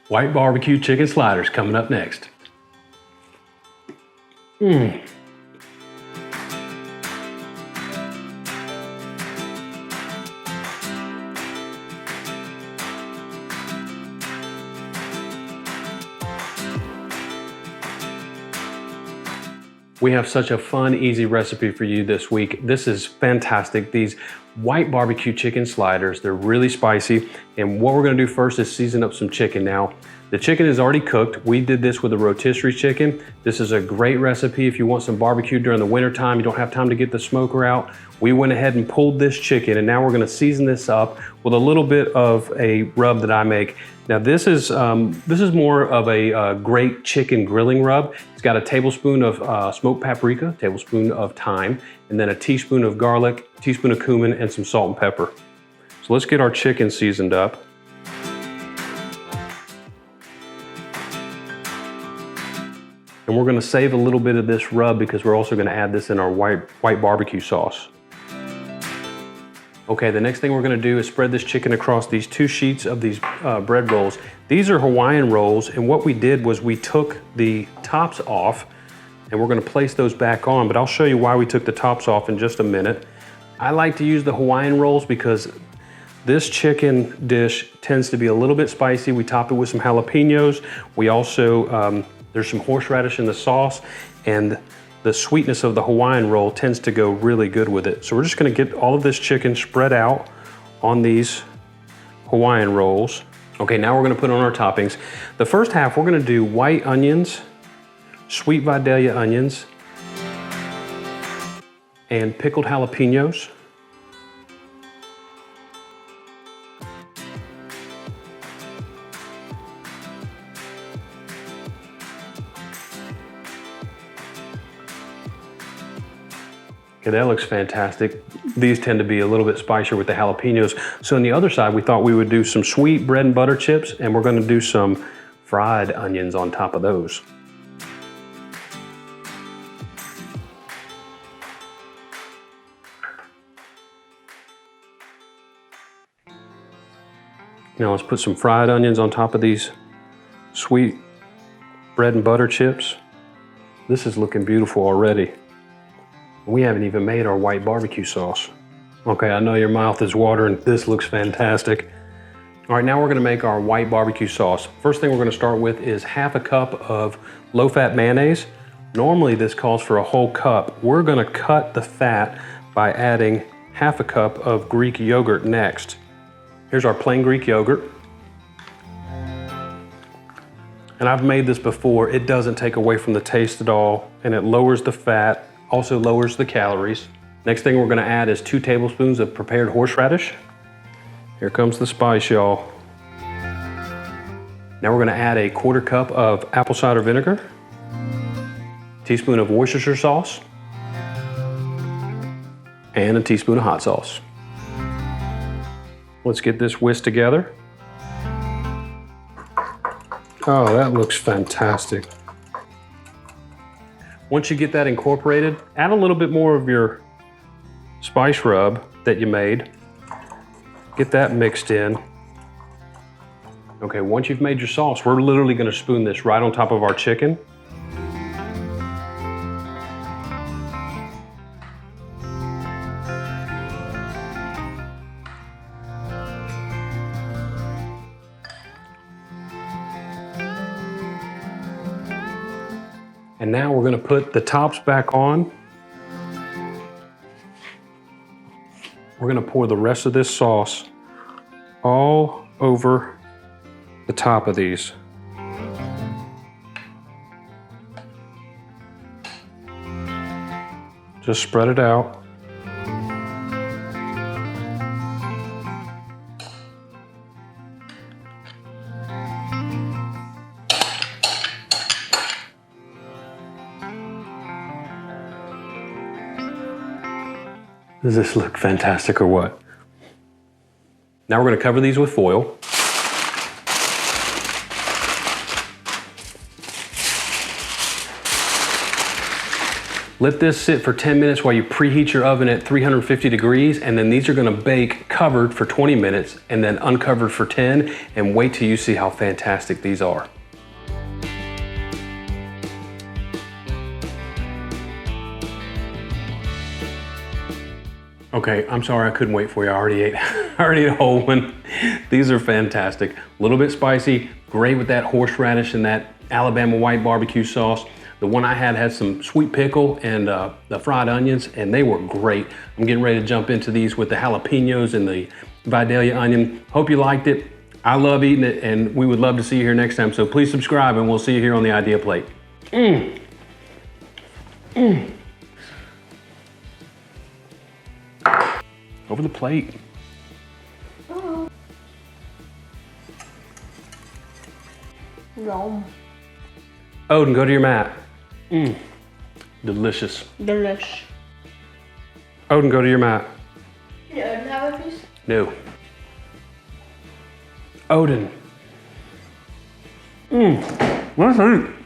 White barbecue chicken sliders coming up next. We have such a fun, easy recipe for you this week. This is fantastic. These white barbecue chicken sliders, they're really spicy. And what we're gonna do first is season up some chicken. Now, the chicken is already cooked. We did this with a rotisserie chicken. This is a great recipe if you want some barbecue during the winter time, you don't have time to get the smoker out. We went ahead and pulled this chicken, and now we're gonna season this up with a little bit of a rub that I make. Now this is more of a great chicken grilling rub. It's got a tablespoon of smoked paprika, tablespoon of thyme, and then a teaspoon of garlic, teaspoon of cumin, and some salt and pepper. So let's get our chicken seasoned up. And we're gonna save a little bit of this rub because we're also gonna add this in our white barbecue sauce. Okay, the next thing we're gonna do is spread this chicken across these 2 sheets of these bread rolls. These are Hawaiian rolls, and what we did was we took the tops off, and we're gonna place those back on, but I'll show you why we took the tops off in just a minute. I like to use the Hawaiian rolls because this chicken dish tends to be a little bit spicy. We top it with some jalapenos. We also, there's some horseradish in the sauce, and the sweetness of the Hawaiian roll tends to go really good with it. So we're just gonna get all of this chicken spread out on these Hawaiian rolls. Okay, now we're gonna put on our toppings. The first half, we're gonna do white onions, sweet Vidalia onions, and pickled jalapenos. Okay, that looks fantastic. These tend to be a little bit spicier with the jalapenos. So on the other side, we thought we would do some sweet bread and butter chips, and we're gonna do some fried onions on top of those. Now let's put some fried onions on top of these sweet bread and butter chips. This is looking beautiful already. We haven't even made our white barbecue sauce. Okay, I know your mouth is watering. This looks fantastic. All right, now we're gonna make our white barbecue sauce. First thing we're gonna start with is half a cup of low-fat mayonnaise. Normally this calls for a whole cup. We're gonna cut the fat by adding half a cup of Greek yogurt next. Here's our plain Greek yogurt. And I've made this before. It doesn't take away from the taste at all, and it lowers the fat, also lowers the calories. Next thing we're gonna add is 2 tablespoons of prepared horseradish. Here comes the spice, y'all. Now we're gonna add a 1/4 cup of apple cider vinegar, teaspoon of Worcestershire sauce, and a teaspoon of hot sauce. Let's get this whisked together. Oh, that looks fantastic. Once you get that incorporated, add a little bit more of your spice rub that you made. Get that mixed in. Okay, once you've made your sauce, we're literally gonna spoon this right on top of our chicken. And now we're gonna put the tops back on. We're gonna pour the rest of this sauce all over the top of these. Just spread it out. Does this look fantastic or what? Now we're gonna cover these with foil. Let this sit for 10 minutes while you preheat your oven at 350 degrees, and then these are gonna bake covered for 20 minutes and then uncovered for 10, and wait till you see how fantastic these are. Okay, I'm sorry I couldn't wait for you. I already ate a whole one. These are fantastic. A little bit spicy, great with that horseradish and that Alabama white barbecue sauce. The one I had some sweet pickle and the fried onions, and they were great. I'm getting ready to jump into these with the jalapenos and the Vidalia onion. Hope you liked it. I love eating it, and we would love to see you here next time. So please subscribe, and we'll see you here on the Idea Plate. Over the plate. Oh. Yum. Odin, go to your mat. Delicious. Delish. Odin, go to your mat. Did Odin have a piece? No. Odin. Let's eat.